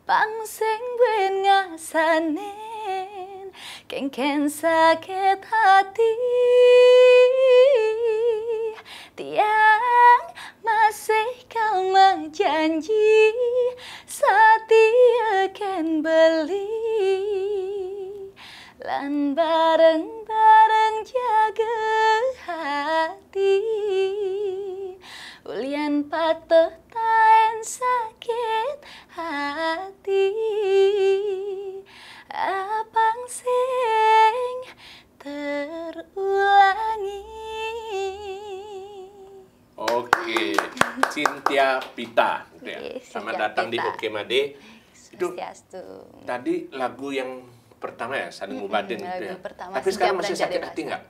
pangsing buen ngasanen kengken sakit hati tiang masih kau menjanji setia akan beli lan bareng-bareng jaga hati ulian patah tain sakit hati apang sing terulangi. Oke, Cynthia Pita gitu ya. Selamat datang di Oke Made. Itu tadi lagu yang pertama ya, Saling Ubadin gitu ya. Tapi sekarang masih sakit hati nggak?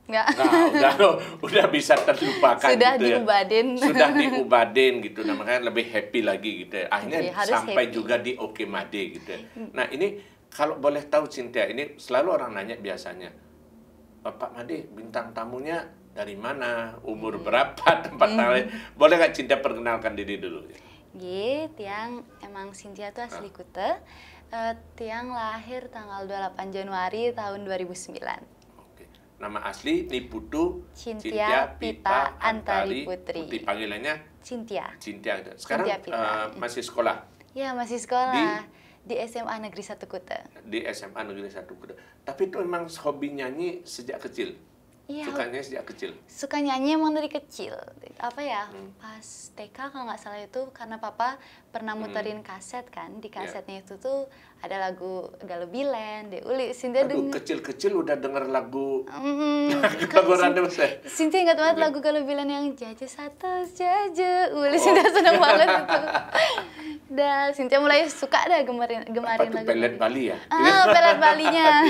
Nggak. Nah, udah bisa terlupakan sudah gitu diubadin. Ya. Sudah diubadin gitu, namanya lebih happy lagi gitu ya. Akhirnya sampai happy juga di Oke Made gitu ya. Nah ini kalau boleh tahu Cynthia, ini selalu orang nanya biasanya, Bapak Made bintang tamunya dari mana, umur berapa, tempat lain. Boleh nggak Cynthia perkenalkan diri dulu? Gitu, Tiang emang Cynthia tuh asli Kuta. Tiang lahir tanggal 28 Januari tahun 2009. Oke. Nama asli Niputu Cynthia Pita Antari Putri. Panggilannya Cynthia. Cynthia. Sekarang Cynthia masih sekolah? Ya, masih sekolah di SMA Negeri 1 Kuta. Di SMA Negeri 1 Kuta. Tapi itu memang hobi nyanyi sejak kecil? Iya, sukanya sejak kecil? Suka nyanyi emang dari kecil. Apa ya, pas TK kalau nggak salah itu karena papa pernah muterin kaset kan. Di kasetnya itu tuh ada lagu Galuh Bilen, De Uli. Cynthia Aduh, kecil-kecil udah denger lagu lagu Randa Besar. Cynthia ingat banget lagu Galuh Bilen yang Jaja Satu, Jaja Uli. Cynthia seneng banget itu. Dan Cynthia mulai suka dah gemarin lagu. Pelet Bali ya? Pelet Balinya.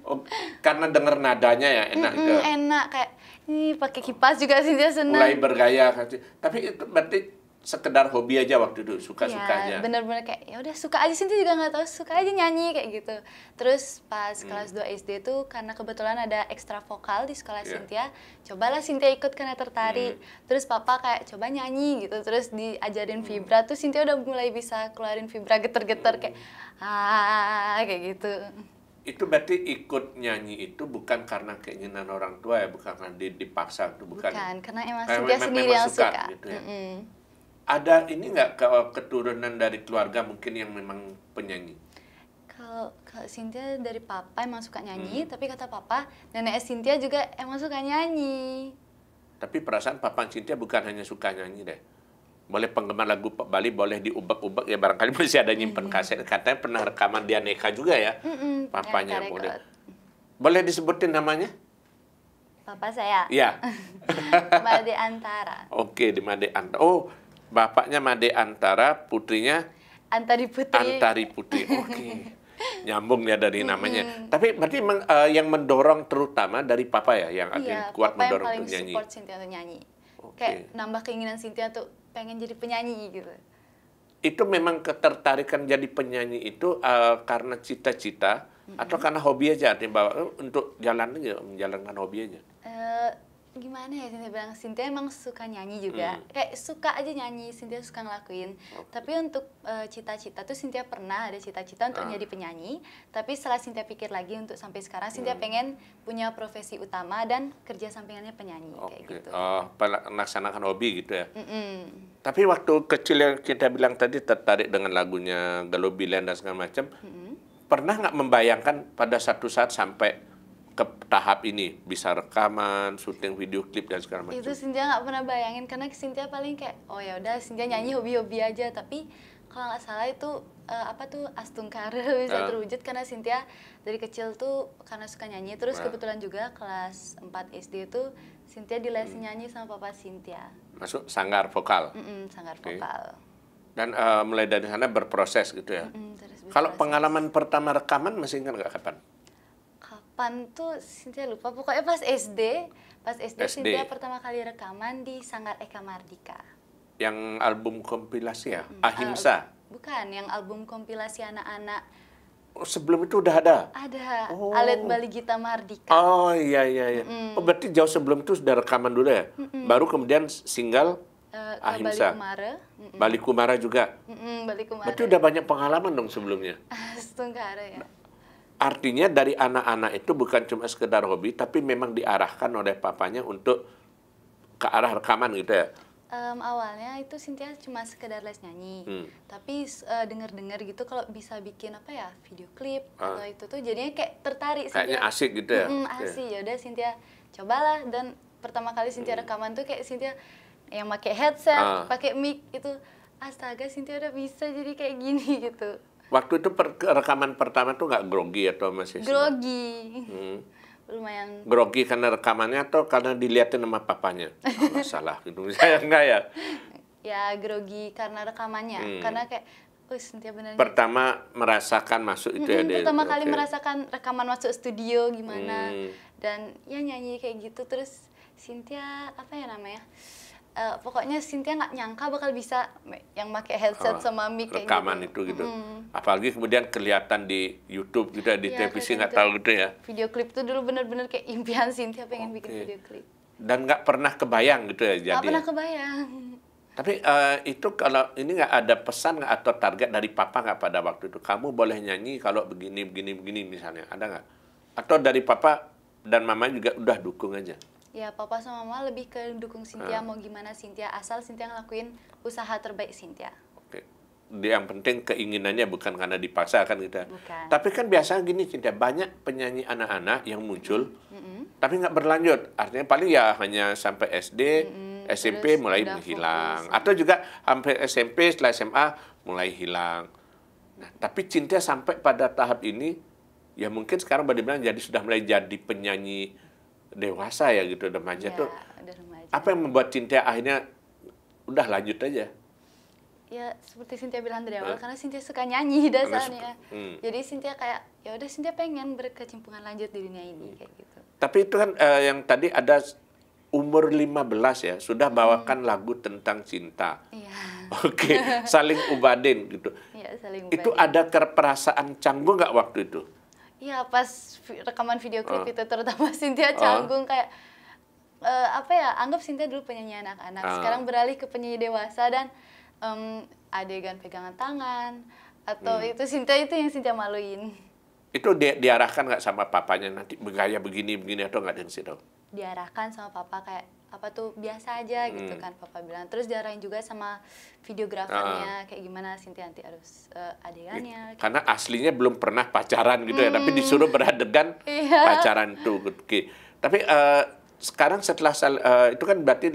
Oh, karena denger nadanya ya enak gitu. Enak kayak ini pakai kipas juga Cynthia seneng. Mulai bergaya. Tapi itu berarti sekedar hobi aja waktu itu, suka-sukanya. Ya, bener-bener kayak ya udah suka aja. Cynthia juga nggak tahu, suka aja nyanyi kayak gitu. Terus pas kelas 2 SD tuh karena kebetulan ada ekstra vokal di sekolah Cynthia, cobalah Cynthia ikut karena tertarik. Terus papa kayak coba nyanyi gitu, terus diajarin vibra tuh Cynthia udah mulai bisa keluarin vibra geter-geter kayak kayak gitu. Itu berarti ikut nyanyi itu bukan karena keinginan orang tua ya, bukan karena dipaksa, itu bukan. Karena emang Cynthia sendiri yang suka. Gitu ya. Ada ini nggak keturunan dari keluarga mungkin yang memang penyanyi? Kalau Cynthia dari papa emang suka nyanyi, tapi kata papa, nenek Cynthia juga emang suka nyanyi. Tapi perasaan papa Cynthia bukan hanya suka nyanyi deh. Boleh penggemar lagu Bali, boleh diubek-ubek ya, barangkali masih ada nyimpen kaset. Katanya pernah rekaman di Aneka juga ya, papanya. Boleh disebutin namanya? Papa saya? Iya. Made Antara. Oke, di Made Antara. Oh, bapaknya Made Antara, putrinya? Antari Putri. Antari Putri, oke. Nyambung ya dari namanya. Tapi berarti yang mendorong terutama dari papa ya, yang kuat mendorong untuk nyanyi. Iya, papa yang paling support Cynthia untuk nyanyi. Kayak nambah keinginan Cynthia tuh pengen jadi penyanyi gitu. Itu memang ketertarikan jadi penyanyi itu karena cita-cita atau karena hobi aja, artinya bahwa untuk menjalankan hobi aja? Gimana ya Cynthia bilang, Cynthia emang suka nyanyi juga, kayak suka aja nyanyi, Cynthia suka ngelakuin. Tapi untuk cita-cita tuh Cynthia pernah ada cita-cita untuk jadi penyanyi, tapi setelah Cynthia pikir lagi untuk sampai sekarang Cynthia pengen punya profesi utama dan kerja sampingannya penyanyi kayak gitu. Melaksanakan hobi gitu ya. Tapi waktu kecil yang kita bilang tadi tertarik dengan lagunya Galuh Bilen dan segala macam, pernah nggak membayangkan pada satu saat sampai ke tahap ini bisa rekaman, syuting video klip dan segala macam? Itu Cynthia nggak pernah bayangin karena Cynthia paling kayak oh ya udah Cynthia nyanyi hobi-hobi aja. Tapi kalau nggak salah itu Astungkara bisa terwujud karena Cynthia dari kecil tuh karena suka nyanyi. Terus kebetulan juga kelas 4 SD itu Cynthia dilesin nyanyi sama papa Cynthia. Masuk sanggar vokal? Sanggar vokal. Dan mulai dari sana berproses gitu ya? Kalau pengalaman pertama rekaman masih ingat nggak kapan? Kapan tuh Cynthia lupa, pokoknya pas SD Cynthia pertama kali rekaman di Sanggar Eka Mardika. Yang album kompilasi ya? Ahimsa? Bukan, yang album kompilasi anak-anak. Oh, sebelum itu udah ada? Ada, Alet Bali Gita Mardika. Oh iya. Oh berarti jauh sebelum itu sudah rekaman dulu ya? Baru kemudian single Ke Bali Ahimsa. Kumara. Bali Kumara juga. Bali Kumara. Berarti udah banyak pengalaman dong sebelumnya. Setungkara ya. Artinya dari anak-anak itu bukan cuma sekedar hobi, tapi memang diarahkan oleh papanya untuk ke arah rekaman gitu ya. Awalnya itu Cynthia cuma sekedar les nyanyi, tapi dengar-dengar gitu kalau bisa bikin apa ya video klip atau itu tuh jadinya kayak tertarik. Kayaknya asik gitu ya. Asik, ya udah Cynthia cobalah, dan pertama kali Cynthia rekaman tuh kayak Cynthia yang pakai headset, pakai mic itu, astaga Cynthia udah bisa jadi kayak gini gitu. Waktu itu rekaman pertama tuh nggak grogi atau masih? Grogi. Lumayan. Grogi karena rekamannya atau karena dilihatin sama papanya? Oh, salah gitu. Saya enggak ya? Ya grogi karena rekamannya. Karena kayak, Cynthia benar. Pertama merasakan masuk itu ya? Pertama kali merasakan rekaman masuk studio gimana. Dan ya nyanyi kayak gitu. Terus Cynthia, apa ya namanya? Pokoknya Cynthia nggak nyangka bakal bisa yang pakai headset sama mic kayak rekaman gitu. itu gitu. Apalagi kemudian kelihatan di YouTube gitu ya, di televisi nggak tahu gitu ya. Video klip tuh dulu bener-bener kayak impian Cynthia pengen bikin video klip. Dan nggak pernah kebayang gitu ya jadi. Nggak pernah kebayang. Tapi itu kalau ini nggak ada pesan nggak atau target dari papa nggak pada waktu itu? Kamu boleh nyanyi kalau begini misalnya, ada nggak? Atau dari papa dan mama juga udah dukung aja? Ya, papa sama mama lebih ke dukung Cynthia, mau gimana Cynthia, asal Cynthia ngelakuin usaha terbaik Cynthia. Oke. Yang penting keinginannya, bukan karena dipaksa kan gitu. Bukan. Tapi kan biasanya gini Cynthia, banyak penyanyi anak-anak yang muncul, tapi nggak berlanjut. Artinya paling ya hanya sampai SD, SMP mulai menghilang. Atau juga sampai SMP, setelah SMA mulai hilang. Nah, tapi Cynthia sampai pada tahap ini, ya mungkin sekarang boleh bilang sudah mulai jadi penyanyi dewasa ya gitu, remaja tuh. Udah remaja. Apa yang membuat Cynthia akhirnya udah lanjut aja? Ya seperti Cynthia bilang dari awal, karena Cynthia suka nyanyi dasarnya. Jadi Cynthia kayak, ya udah Cynthia pengen berkecimpungan lanjut di dunia ini kayak gitu. Tapi itu kan yang tadi ada umur 15 ya, sudah bawakan lagu tentang cinta. Iya. Oke, Saling Ubadin gitu. Iya, Saling Itu Ubadin. ada perasaan canggung nggak waktu itu? Iya, pas rekaman video klip itu terutama Cynthia canggung kayak apa ya, anggap Cynthia dulu penyanyi anak-anak, sekarang beralih ke penyanyi dewasa, dan adegan pegangan tangan atau itu Cynthia itu yang Cynthia maluin. Itu diarahkan nggak sama papanya nanti bergaya begini atau nggak dari situ? Diarahkan sama papa kayak apa tuh biasa aja gitu kan papa bilang. Terus diarahin juga sama videografernya kayak gimana Cynthia nanti harus adegannya. Karena aslinya belum pernah pacaran gitu ya, tapi disuruh beradegan pacaran tuh. Oke. Tapi sekarang setelah itu kan berarti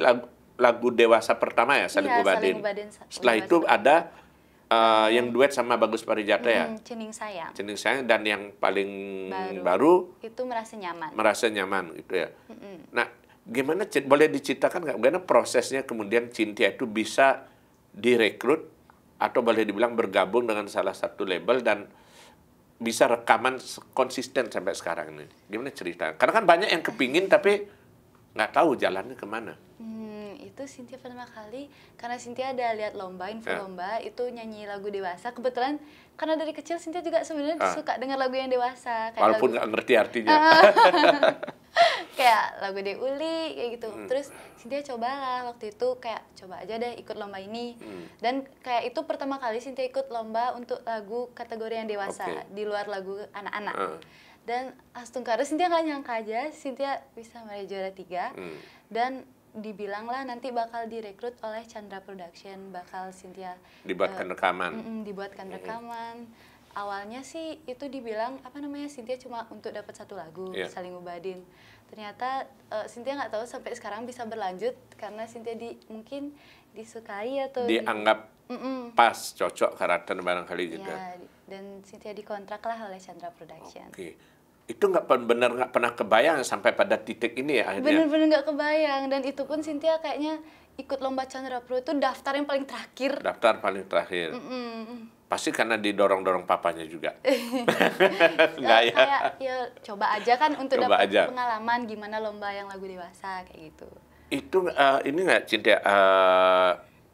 lagu dewasa pertama ya, Saling Ubadin. Setelah itu ada yang duet sama Bagus Parijata ya. Cening Sayang. Cening Sayang, dan yang paling baru itu Merasa Nyaman. Merasa Nyaman gitu ya. Nah, gimana boleh diceritakan nggak bagaimana prosesnya kemudian Cynthia itu bisa direkrut atau boleh dibilang bergabung dengan salah satu label dan bisa rekaman konsisten sampai sekarang ini? Gimana cerita? Karena kan banyak yang kepingin tapi nggak tahu jalannya kemana. Itu Cynthia pertama kali karena Cynthia ada lihat lomba, info lomba itu nyanyi lagu dewasa. Kebetulan karena dari kecil Cynthia juga sebenarnya suka dengar lagu yang dewasa, kayak walaupun nggak ngerti artinya. Kayak lagu De Uli kayak gitu. Terus Cynthia cobalah waktu itu, kayak coba aja deh ikut lomba ini. Dan kayak itu pertama kali Cynthia ikut lomba untuk lagu kategori yang dewasa di luar lagu anak-anak. Dan astungkara Cynthia nggak nyangka aja Cynthia bisa meraih juara 3. Dan dibilang lah nanti bakal direkrut oleh Chandra Production, bakal Cynthia dibuatkan rekaman. Dibuatkan rekaman. Awalnya sih itu dibilang apa namanya Cynthia cuma untuk dapat satu lagu, Saling Ubadin. Ternyata Cynthia nggak tahu sampai sekarang bisa berlanjut karena Cynthia mungkin disukai atau dianggap pas, cocok karakter barangkali gitu. Ya, dan Cynthia dikontrak lah oleh Chandra Production. Itu benar nggak pernah kebayang sampai pada titik ini ya akhirnya? Bener-bener nggak kebayang, dan itu pun Cynthia kayaknya ikut lomba Chandra Pro itu daftar yang paling terakhir. Daftar paling terakhir. Pasti karena didorong-dorong papanya juga. Enggak ya? Kayak ya coba aja kan untuk dapat pengalaman gimana lomba yang lagu dewasa kayak gitu. Itu ini nggak Cynthia,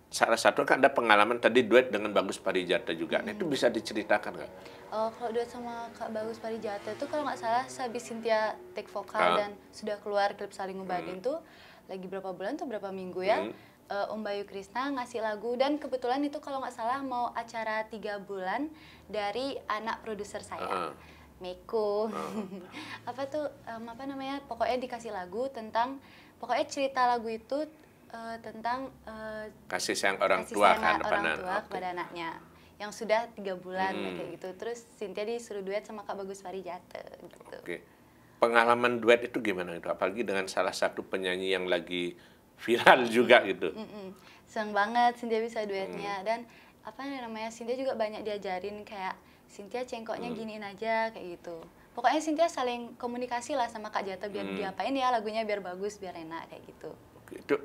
salah satu kan ada pengalaman tadi duet dengan Bagus Parijata juga. Nah, itu bisa diceritakan nggak? Kalau duet sama Kak Bagus Parijata itu kalau nggak salah habis Cynthia take vokal dan sudah keluar klip Saling Ubadin tuh lagi berapa bulan tuh berapa minggu ya, Om Bayu Krisna ngasih lagu, dan kebetulan itu kalau nggak salah mau acara 3 bulan dari anak produser saya, Meko. Apa tuh, apa namanya, pokoknya dikasih lagu tentang, pokoknya cerita lagu itu tentang kasih sayang orang kasih tua sayang kan orang tua kepada anaknya yang sudah 3 bulan kayak gitu. Terus Cynthia disuruh duet sama Kak Bagus Parijate gitu. Oke. Pengalaman duet itu gimana itu? Apalagi dengan salah satu penyanyi yang lagi viral juga gitu. Seneng banget Cynthia bisa duetnya, dan apa namanya, Cynthia juga banyak diajarin kayak Cynthia cengkoknya giniin aja kayak gitu. Pokoknya Cynthia saling komunikasi lah sama Kak Jata biar diapain ya lagunya biar bagus, biar enak kayak gitu.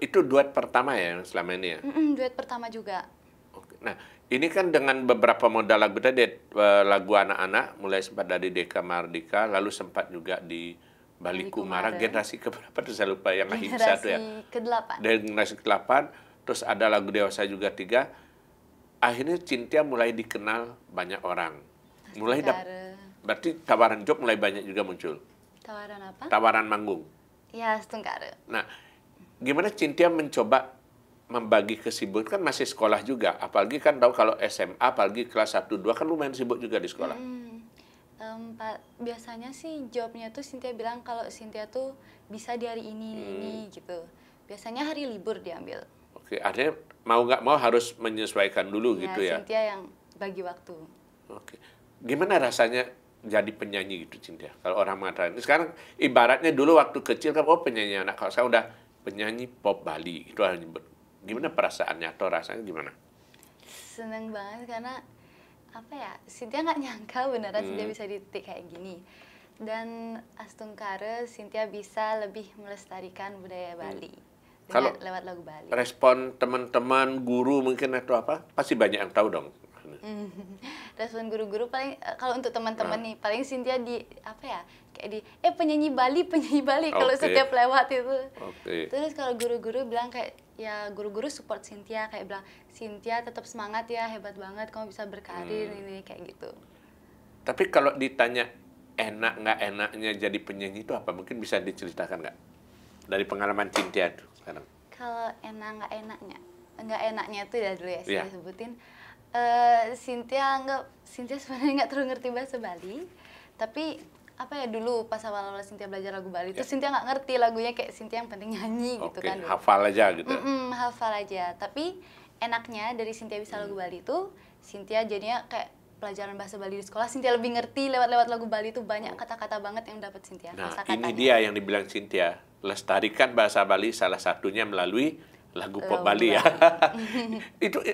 Itu duet pertama ya yang selama ini ya? Duet pertama juga. Oke. Nah, ini kan dengan beberapa modal lagu tadi, lagu anak-anak, mulai sempat dari Deka Mardika, lalu sempat juga di Bali Kumara, generasi keberapa tuh saya lupa, yang Ahimsa tuh ya. Ke-8. Generasi ke-8, terus ada lagu dewasa juga 3. Akhirnya Cynthia mulai dikenal banyak orang. Mulai berarti tawaran job mulai banyak juga muncul. Tawaran apa? Tawaran manggung. Ya, Astungkara. Nah, gimana Cynthia mencoba membagi kesibukan, kan masih sekolah juga, apalagi kan tahu kalau SMA, apalagi kelas 1, 2 kan lumayan sibuk juga di sekolah. Biasanya sih jawabnya tuh Cynthia bilang kalau Cynthia tuh bisa di hari ini gitu. Biasanya hari libur diambil. Oke, artinya mau nggak mau harus menyesuaikan dulu gitu ya. Cynthia yang bagi waktu. Oke. Gimana rasanya jadi penyanyi gitu Cynthia? Kalau orang mengatakan, sekarang ibaratnya dulu waktu kecil kan, oh penyanyi anak, kalau saya udah penyanyi pop Bali, itu hanya gimana perasaannya atau rasanya gimana? Seneng banget karena apa ya, Cynthia nggak nyangka beneran Cynthia bisa di titik kayak gini. Dan Astungkara Cynthia bisa lebih melestarikan budaya Bali dengan lewat lagu Bali. Respon teman-teman, guru mungkin atau apa, pasti banyak yang tahu dong. Respon guru-guru paling kalau untuk teman-teman nih paling Cynthia di apa ya, kayak di penyanyi Bali kalau setiap lewat itu. Terus kalau guru-guru bilang kayak, ya guru-guru support Cynthia, kayak bilang Cynthia tetap semangat ya, hebat banget kamu bisa berkarir ini kayak gitu. Tapi kalau ditanya enak nggak enaknya jadi penyanyi itu apa, mungkin bisa diceritakan nggak dari pengalaman Cynthia tuh sekarang? Kalau nggak enaknya itu ya dulu ya saya sebutin. Cynthia sebenarnya nggak terlalu ngerti bahasa Bali, tapi apa ya, dulu pas awal-awal Cynthia belajar lagu Bali itu Cynthia nggak ngerti lagunya, kayak Cynthia yang penting nyanyi gitu kan. Hafal aja gitu. Hafal aja. Tapi enaknya dari Cynthia bisa lagu Bali itu, Cynthia jadinya kayak pelajaran bahasa Bali di sekolah, Cynthia lebih ngerti lewat lagu Bali itu, banyak kata-kata banget yang dapat Cynthia. Nah, ini dia yang dibilang Cynthia, lestarikan bahasa Bali salah satunya melalui lagu pop Bali ya. Itu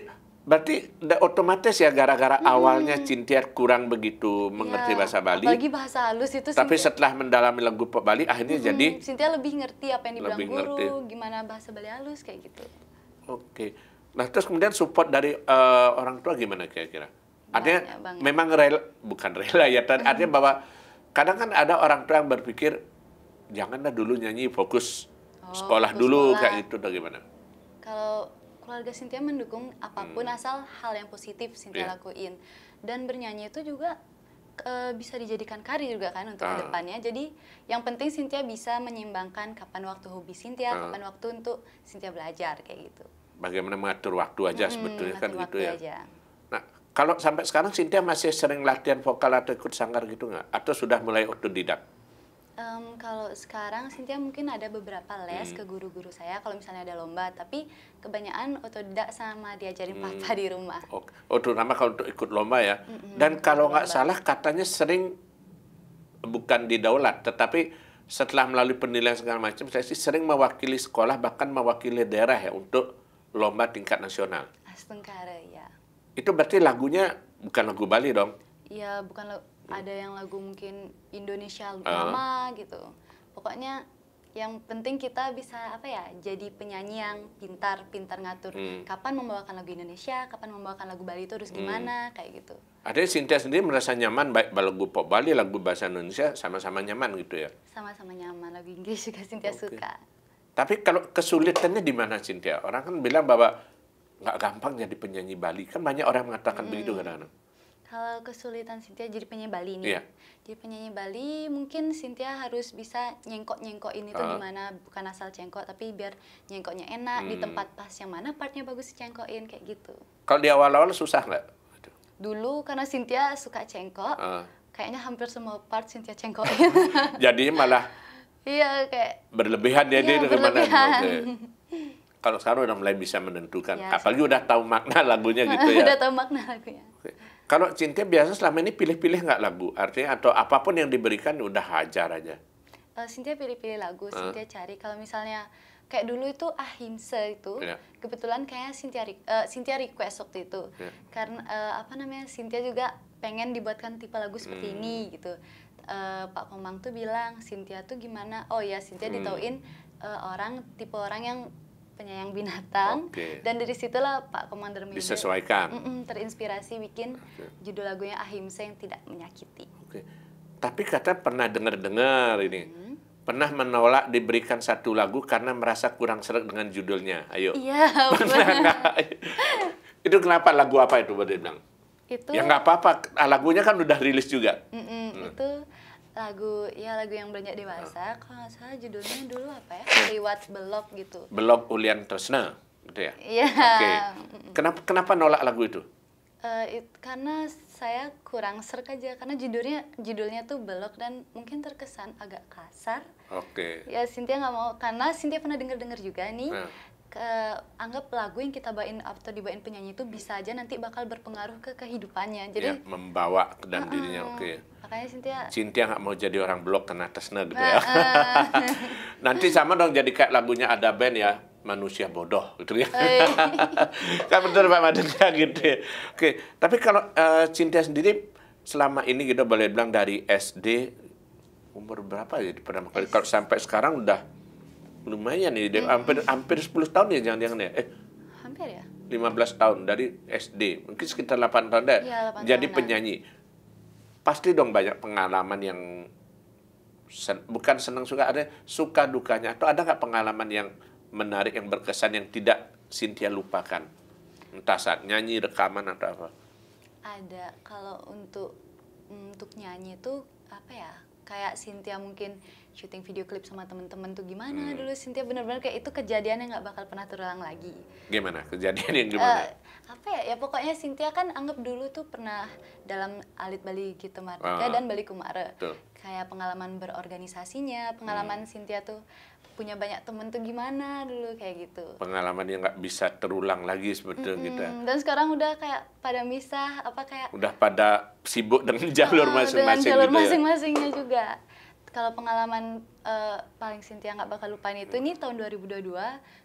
berarti otomatis ya, gara-gara awalnya Cynthia kurang begitu mengerti bahasa Bali. Apalagi bahasa halus itu. Tapi setelah mendalami lagu pop Bali, akhirnya jadi Cynthia lebih ngerti apa yang dibilang guru, gimana bahasa Bali halus kayak gitu. Oke. Nah, terus kemudian support dari orang tua gimana kira-kira? Artinya memang bukan rela ya, artinya bahwa kadang kan ada orang tua yang berpikir janganlah dulu nyanyi, fokus sekolah dulu kayak gitu, atau gimana? Kalau keluarga Cynthia mendukung apapun asal hal yang positif Cynthia lakuin, dan bernyanyi itu juga bisa dijadikan karir juga kan untuk kedepannya. Jadi yang penting Cynthia bisa menyeimbangkan kapan waktu hobi Cynthia, kapan waktu untuk Cynthia belajar kayak gitu. Bagaimana mengatur waktu aja sebetulnya kan gitu ya. Aja. Nah, kalau sampai sekarang Cynthia masih sering latihan vokal atau ikut sanggar gitu nggak? Atau sudah mulai otodidak? Kalau sekarang Cynthia mungkin ada beberapa les ke guru-guru saya kalau misalnya ada lomba, tapi kebanyakan otodidak sama diajarin papa di rumah. Terutama kalau untuk ikut lomba ya. Dan kalau nggak salah katanya sering, bukan didaulat, tetapi setelah melalui penilaian segala macam, saya sih sering mewakili sekolah, bahkan mewakili daerah ya untuk lomba tingkat nasional. Astungkara ya. Itu berarti lagunya bukan lagu Bali dong? Iya, bukan ada yang lagu mungkin Indonesia lama gitu. Pokoknya yang penting kita bisa apa ya, jadi penyanyi yang pintar ngatur kapan membawakan lagu Indonesia, kapan membawakan lagu Bali itu harus gimana kayak gitu. Ada Cynthia sendiri merasa nyaman baik lagu pop Bali, lagu bahasa Indonesia sama-sama nyaman gitu ya? Sama-sama nyaman, lagu Inggris juga Cynthia suka. Tapi kalau kesulitannya di mana Cynthia? Orang kan bilang bahwa nggak gampang jadi penyanyi Bali, kan banyak orang mengatakan begitu kadang-kadang. Kalau kesulitan Cynthia jadi penyanyi Bali nih. Iya. Jadi penyanyi Bali mungkin Cynthia harus bisa nyengkok-nyengkokin itu gimana, bukan asal cengkok tapi biar nyengkoknya enak di tempat pas yang mana partnya bagus dicengkokin kayak gitu. Kalau di awal-awal susah nggak? Dulu karena Cynthia suka cengkok, kayaknya hampir semua part Cynthia cengkokin. Jadinya malah Iya kayak berlebihan ya dia iya, dari mana? berlebihan. Oke. Kalau sekarang udah mulai bisa menentukan, Ya, apalagi udah tahu makna lagunya gitu ya. Udah tahu makna lagunya. Oke. Kalau Cynthia biasa selama ini pilih-pilih nggak lagu? Artinya atau apapun yang diberikan udah hajar aja. Cynthia pilih-pilih lagu, Cynthia cari. Kalau misalnya kayak dulu itu Ahimsa itu, kebetulan kayak Cynthia request waktu itu. Karena apa namanya, Cynthia juga pengen dibuatkan tipe lagu seperti ini gitu. Pak Komang tuh bilang, Cynthia tuh gimana? Oh ya, Cynthia ditauin tipe orang yang penyayang binatang, dan dari situlah Pak Komang disesuaikan, terinspirasi bikin judul lagunya Ahimsa yang tidak menyakiti. Tapi kata pernah dengar ini, pernah menolak diberikan satu lagu karena merasa kurang seret dengan judulnya. Ayo. Iya. Itu kenapa? Lagu apa itu Mbak bilang? Itu. Ya nggak apa-apa, lagunya kan udah rilis juga. Itu lagu yang beranjak dewasa, kalau nggak salah judulnya dulu apa ya, Liwat Belok gitu. Belok Ulian Tresna, gitu ya? Iya. Kenapa nolak lagu itu? Karena saya kurang serk aja, karena judulnya tuh Belok dan mungkin terkesan agak kasar. Ya Cynthia nggak mau, karena Cynthia pernah dengar juga nih, anggap lagu yang kita bawain atau dibawain penyanyi itu bisa aja nanti bakal berpengaruh ke kehidupannya. Jadi membawa ke dalam dirinya. Makanya Cynthia nggak mau jadi orang blok kena Tresna gitu ya. Nanti sama dong jadi kayak lagunya ada band ya, Manusia Bodoh gitu ya. Kan betul Pak Madun ya gitu ya. Tapi kalau Cynthia sendiri selama ini gitu boleh bilang dari SD umur berapa ya pertama kali, kalau sampai sekarang udah lumayan nih, hampir 10 tahun ya jangan-jangan ya. Hampir ya. 15 tahun dari SD, mungkin sekitar 8 tahun deh. Ya, jadi penyanyi. Pasti dong banyak pengalaman yang bukan senang suka, ada suka dukanya, atau ada nggak pengalaman yang menarik yang berkesan yang tidak Cynthia lupakan? Entah saat nyanyi, rekaman atau apa? Ada. Kalau untuk nyanyi itu apa ya? Kayak Cynthia mungkin syuting video klip sama temen-temen tuh gimana dulu Cynthia bener-bener kayak itu kejadian yang nggak bakal pernah terulang lagi. Gimana? Kejadian yang gimana? Apa ya? Ya pokoknya Cynthia kan anggap dulu tuh pernah dalam Alit Bali Gita Mardika dan Bali Kumara. Kayak pengalaman berorganisasinya, pengalaman Cynthia tuh punya banyak temen tuh gimana dulu kayak gitu. Pengalaman yang nggak bisa terulang lagi sebetulnya gitu. Dan sekarang udah kayak pada misah, udah pada sibuk dengan jalur masing-masing. Dengan jalur masing-masingnya juga. Kalau pengalaman paling Cynthia nggak bakal lupain itu, ini tahun 2022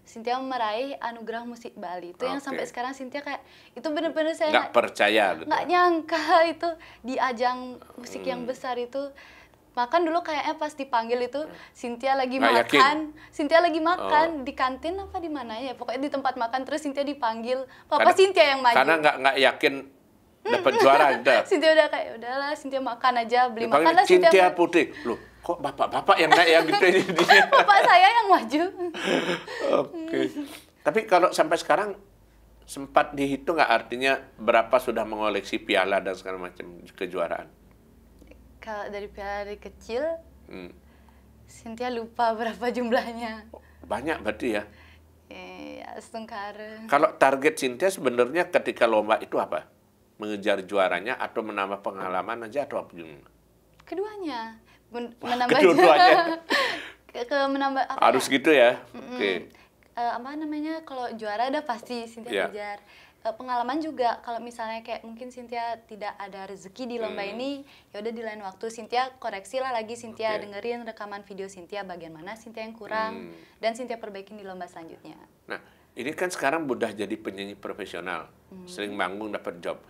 Cynthia meraih anugerah musik Bali itu yang sampai sekarang Cynthia kayak itu bener-bener saya nggak percaya gitu. Nggak nyangka itu di ajang musik yang besar itu. Makan dulu kayaknya pas dipanggil itu Cynthia lagi makan, Cynthia lagi makan di kantin apa di mana ya, pokoknya di tempat makan, terus Cynthia dipanggil, Papa Cynthia yang maju. Karena nggak yakin dapat juara gitu. Cynthia udah kayak udahlah Cynthia makan aja, beli makan lah Cynthia Putri. Loh, kok bapak-bapak yang naik ya gitu ini? Bapak saya yang maju. Tapi kalau sampai sekarang sempat dihitung nggak, artinya berapa sudah mengoleksi piala dan segala macam kejuaraan? Kalau dari piala dari kecil, Cynthia lupa berapa jumlahnya. Banyak berarti ya? Iya, setengkara. Kalau target Cynthia sebenarnya ketika lomba itu apa? Mengejar juaranya atau menambah pengalaman aja atau apa? Keduanya. Menambah Kedua-duanya. menambah apa harus ya? Gitu ya? Apa namanya, kalau juara udah pasti Cynthia kejar. Pengalaman juga, kalau misalnya kayak mungkin Cynthia tidak ada rezeki di lomba ini, ya udah di lain waktu Cynthia koreksi lah lagi, Cynthia dengerin rekaman video Cynthia bagian mana Cynthia yang kurang, dan Cynthia perbaikin di lomba selanjutnya. Nah, ini kan sekarang udah jadi penyanyi profesional, sering manggung dapat job,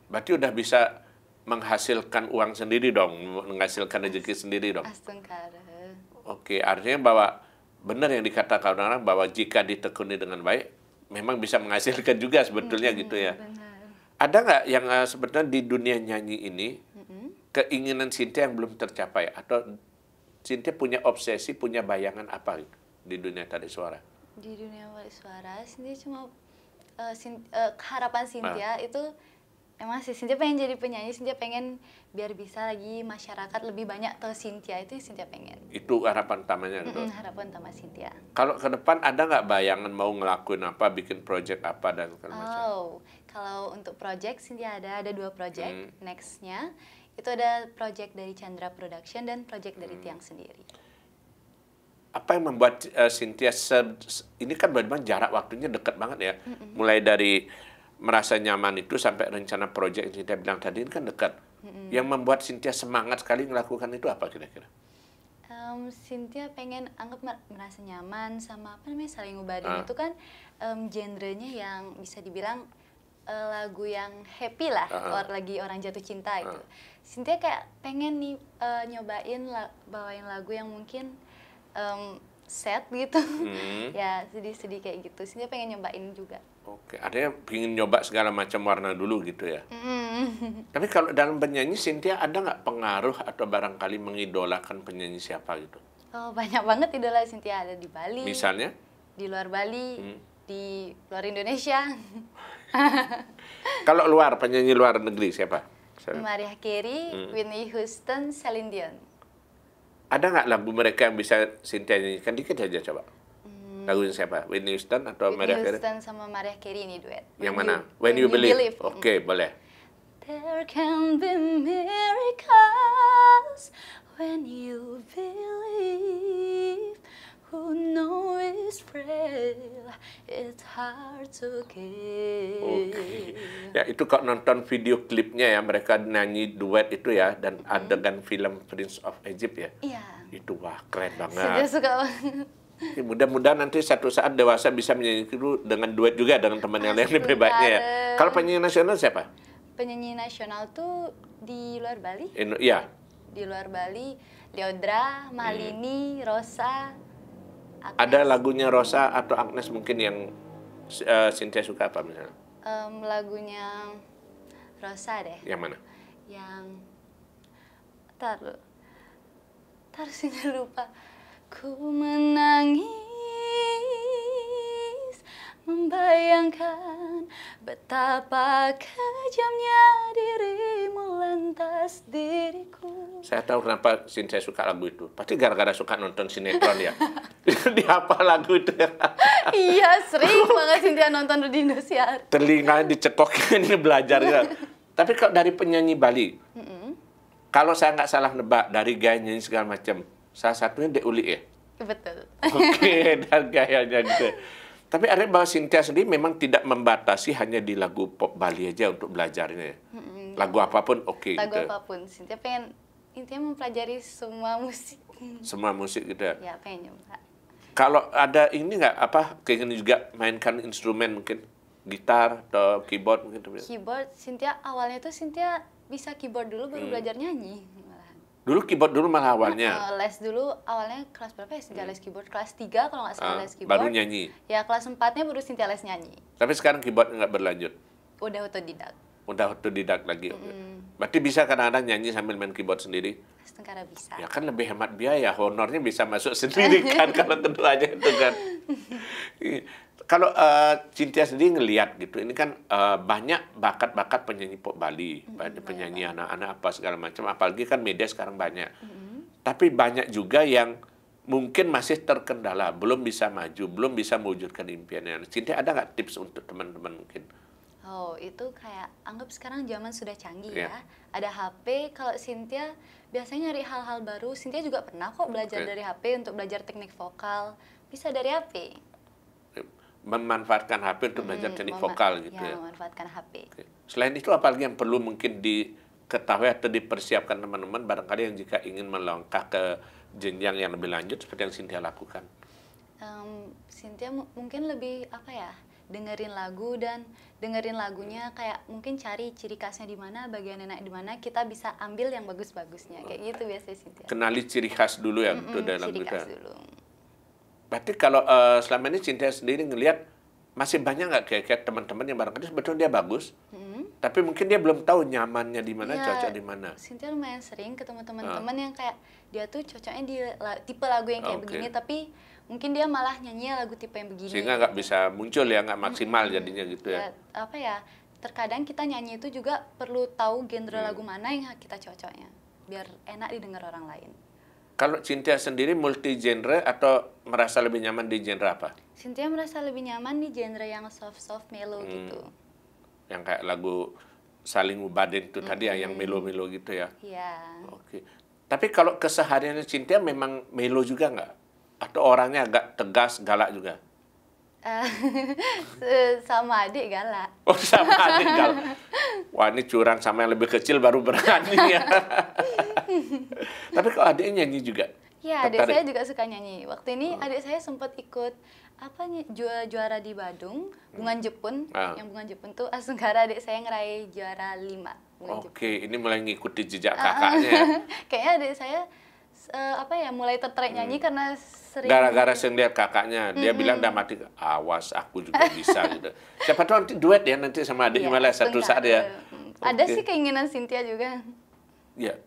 berarti udah bisa menghasilkan uang sendiri dong, menghasilkan rezeki sendiri dong. Astagfirullah. Artinya bahwa benar yang dikatakan orang bahwa jika ditekuni dengan baik, memang bisa menghasilkan juga sebetulnya gitu ya. Benar. Ada nggak yang sebetulnya di dunia nyanyi ini keinginan Cynthia yang belum tercapai, atau Cynthia punya obsesi, punya bayangan apa gitu di dunia tarik suara? Di dunia tarik suara Cynthia cuma harapan Cynthia itu Emang sih Cynthia pengen jadi penyanyi, Cynthia pengen biar bisa lagi masyarakat lebih banyak tahu Cynthia, itu yang Cynthia pengen. Itu harapan utamanya gitu. Harapan utama Cynthia. Kalau ke depan ada nggak bayangan mau ngelakuin apa, bikin project apa dan segala macam? Kalau untuk project Cynthia ada 2 project. Nextnya itu ada project dari Chandra Production dan project dari Tiang sendiri. Apa yang membuat Cynthia ini kan memang jarak waktunya dekat banget ya, mulai dari merasa nyaman itu sampai rencana proyek yang Cynthia bilang tadi ini kan dekat. Yang membuat Cynthia semangat sekali melakukan itu apa kira-kira? Cynthia pengen merasa nyaman sama apa namanya saling ngubadin itu kan genrenya yang bisa dibilang lagu yang happy lah, lagi orang jatuh cinta itu. Cynthia kayak pengen nih bawain lagu yang mungkin sad gitu, ya sedih-sedih kayak gitu. Cynthia pengen nyobain juga. Oke, ada yang ingin nyoba segala macam warna dulu gitu ya. Tapi kalau dalam penyanyi Cynthia ada nggak pengaruh atau barangkali mengidolakan penyanyi siapa gitu? Oh, banyak banget idola Cynthia, ada di Bali. Misalnya? Di luar Bali, di luar Indonesia. Kalau penyanyi luar negeri siapa? Mariah Carey, Whitney Houston, Celine Dion. Ada nggak lagu mereka yang bisa Cynthia nyanyikan dikit aja coba? Lagunya siapa? Whitney Houston atau Mariah Carey? Whitney Houston sama Mariah Carey ini duet. Yang mana? When You Believe. Oke, boleh. There can be miracles when you believe. Who knows frail, it's hard to give. Oke. Ya, itu kok nonton video klipnya ya, mereka nyanyi duet itu ya, dan adegan film Prince of Egypt ya. Iya. Itu wah keren banget. Saya suka banget. Mudah-mudahan nanti satu saat dewasa bisa menyanyi itu dengan duet juga dengan teman yang lain lebih baiknya ya. Kalau penyanyi nasional siapa? Penyanyi nasional tuh di luar Bali? Iya. Di luar Bali, Lyodra, Malini, Rosa, Agnes. Ada lagunya Rosa atau Agnes mungkin yang Cynthia suka apa misalnya? Lagunya Rosa deh. Yang mana? Yang Cynthia lupa. Ku menangis membayangkan betapa kejamnya dirimu lantas diriku. Saya tahu kenapa Cynthia suka lagu itu. Pasti gara-gara suka nonton sinetron ya. Dia apa lagu itu? Iya, sering banget Cynthia nonton di Indosiar. Telinga dicekokin ini belajarnya. Tapi kalau dari penyanyi Bali, kalau saya nggak salah nebak dari gaya nyanyi segala macam, salah satunya Dek Uli ya? Betul. Oke, dan gayanya gitu. Tapi ada bahwa Cynthia sendiri memang tidak membatasi hanya di lagu pop Bali aja untuk belajarnya. Lagu apapun oke. Lagu gitu. apapun. Cynthia pengen intinya mempelajari semua musik. Semua musik gitu ya? Ya, pengen nyoba. Kalau ada ini nggak, keinginan juga mainkan instrumen mungkin? Gitar atau keyboard mungkin? Keyboard, Cynthia awalnya tuh Cynthia bisa keyboard dulu baru belajar nyanyi. Dulu keyboard dulu malah awalnya? Les dulu, awalnya kelas berapa ya Cynthia les keyboard? Kelas 3 kalau nggak salah les keyboard. Baru nyanyi? Ya, kelas 4-nya baru Cynthia les nyanyi. Tapi sekarang keyboard nggak berlanjut? Udah otodidak. Udah otodidak lagi? Berarti bisa kadang-kadang nyanyi sambil main keyboard sendiri? Setengah bisa. Ya kan lebih hemat biaya, honornya bisa masuk sendiri kan kalau keduanya itu kan. Kalau Cynthia sendiri ngelihat gitu, ini kan banyak bakat-bakat penyanyi pop Bali, banyak penyanyi anak-anak apa segala macam, apalagi kan media sekarang banyak. Tapi banyak juga yang mungkin masih terkendala, belum bisa maju, belum bisa mewujudkan impiannya. Cynthia ada nggak tips untuk teman-teman mungkin? Oh, itu kayak anggap sekarang zaman sudah canggih ya. Ada HP, kalau Cynthia biasanya nyari hal-hal baru. Cynthia juga pernah kok belajar dari HP untuk belajar teknik vokal. Bisa dari HP. Memanfaatkan HP untuk belajar teknik vokal gitu ya. Memanfaatkan HP. Selain itu apalagi yang perlu mungkin diketahui atau dipersiapkan teman-teman barangkali yang jika ingin melangkah ke jenjang yang lebih lanjut seperti yang Cynthia lakukan? Cynthia mungkin lebih dengerin lagu dan dengerin lagunya kayak mungkin cari ciri khasnya di mana, bagian enak di mana, kita bisa ambil yang bagus-bagusnya. Kayak gitu biasanya Cynthia. Kenali ciri khas dulu ya untuk dalam ciri kita. khas dulu. Berarti kalau selama ini Cynthia sendiri ngelihat masih banyak nggak kayak teman-teman yang barangkali sebetulnya dia bagus, tapi mungkin dia belum tahu nyamannya di mana, cocok di mana. Cynthia lumayan sering ketemu teman-teman yang kayak dia tuh cocoknya di tipe lagu yang kayak begini, tapi mungkin dia malah nyanyi lagu tipe yang begini. Sehingga nggak bisa muncul ya, nggak maksimal jadinya gitu ya. terkadang kita nyanyi itu juga perlu tahu genre lagu mana yang kita cocoknya, biar enak didengar orang lain. Kalau Cynthia sendiri multi genre atau merasa lebih nyaman di genre apa? Cynthia merasa lebih nyaman di genre yang soft-soft mellow gitu. Yang kayak lagu Saling Ubadin itu tadi ya, yang melo-melo gitu ya? Iya. Oke. Tapi kalau kesehariannya Cynthia memang melo juga nggak? Atau orangnya agak tegas, galak juga? Sama adik galak. Oh, sama adik galak. Wah, ini curang, sama yang lebih kecil baru berani ya. Tapi kalau adiknya nyanyi juga? Ya, adik Tertarik? saya juga suka nyanyi. Waktu ini adik saya sempat ikut juara di Badung, Bungan Jepun. Yang Bungan Jepun tuh sekarang adik saya ngeraih juara 5 Bungan Jepun. Oke, ini mulai ngikuti jejak kakaknya ya. Kayaknya adik saya mulai tertarik nyanyi karena sering Gara-gara sering lihat kakaknya, dia bilang udah mati, awas aku juga bisa gitu. Siapa tahu nanti duet ya nanti sama adiknya malah satu saat ya. Ada sih keinginan Cynthia juga. Ya,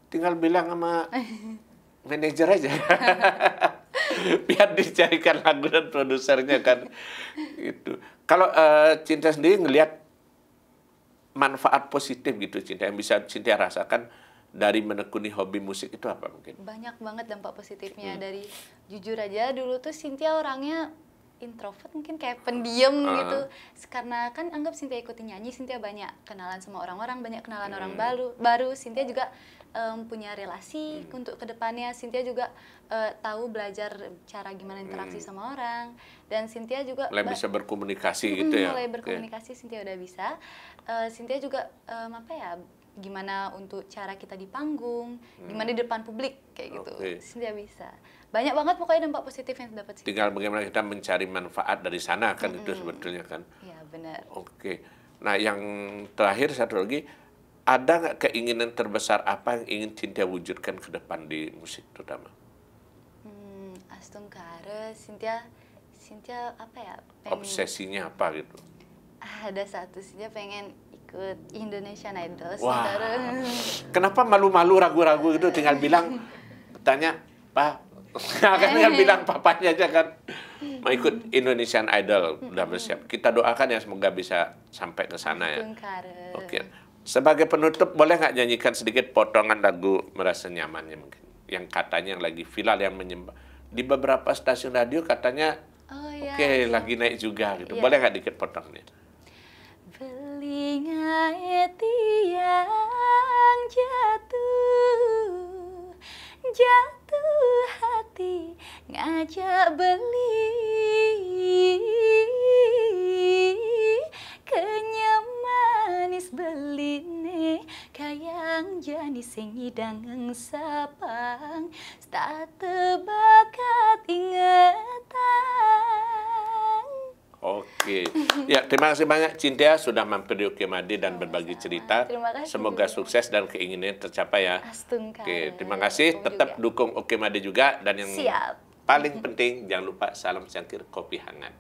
tinggal bilang sama manajer aja. Biar dicarikan lagu dan produsernya kan. Gitu. Kalau Cynthia sendiri ngelihat manfaat positif gitu Cynthia yang bisa Cynthia rasakan dari menekuni hobi musik itu apa mungkin? Banyak banget dampak positifnya. Dari jujur aja dulu tuh Cynthia orangnya introvert, mungkin kayak pendiam gitu. Karena kan anggap Cynthia ikutin nyanyi, Cynthia banyak kenalan sama orang-orang, banyak kenalan orang baru. Cynthia juga punya relasi untuk kedepannya. Cynthia juga tahu belajar cara gimana interaksi sama orang. Dan Cynthia juga mulai bisa berkomunikasi gitu ya? Mulai berkomunikasi, Cynthia udah bisa. Cynthia juga gimana untuk cara kita di panggung, gimana di depan publik kayak gitu. Cynthia bisa. Banyak banget pokoknya dampak positif yang dapat Cynthia. Tinggal bagaimana kita mencari manfaat dari sana kan itu sebetulnya kan. Iya, benar. Oke. Nah, yang terakhir satu lagi, ada nggak keinginan terbesar apa yang ingin Cynthia wujudkan ke depan di musik terutama? Astungkara, Cynthia pengen, obsesinya apa gitu? Ada satu Cynthia pengen ikut Indonesian Idol. Wah, kenapa malu-malu ragu-ragu gitu, tinggal bilang, tanya, Pak, kan tinggal bilang papanya aja kan, mau ikut Indonesian Idol, udah bersiap. Kita doakan ya semoga bisa sampai ke sana ya. Oke. Sebagai penutup, boleh nggak nyanyikan sedikit potongan lagu Merasa Nyamannya mungkin? Yang katanya yang lagi viral, yang menyembah. Di beberapa stasiun radio katanya, lagi naik juga gitu. Boleh nggak dikit potongnya? Belingai tiang jatuh hati ngajak beli kenyam manis beline kayang jani sing hidang sapang tak tebakat ingatan. Oke, ya terima kasih banyak Cynthia sudah mampir di Oke Made dan berbagi cerita. Semoga sukses dan keinginannya tercapai ya. Oke, terima kasih. Tetap dukung Oke Made juga dan yang paling penting jangan lupa salam cangkir kopi hangat.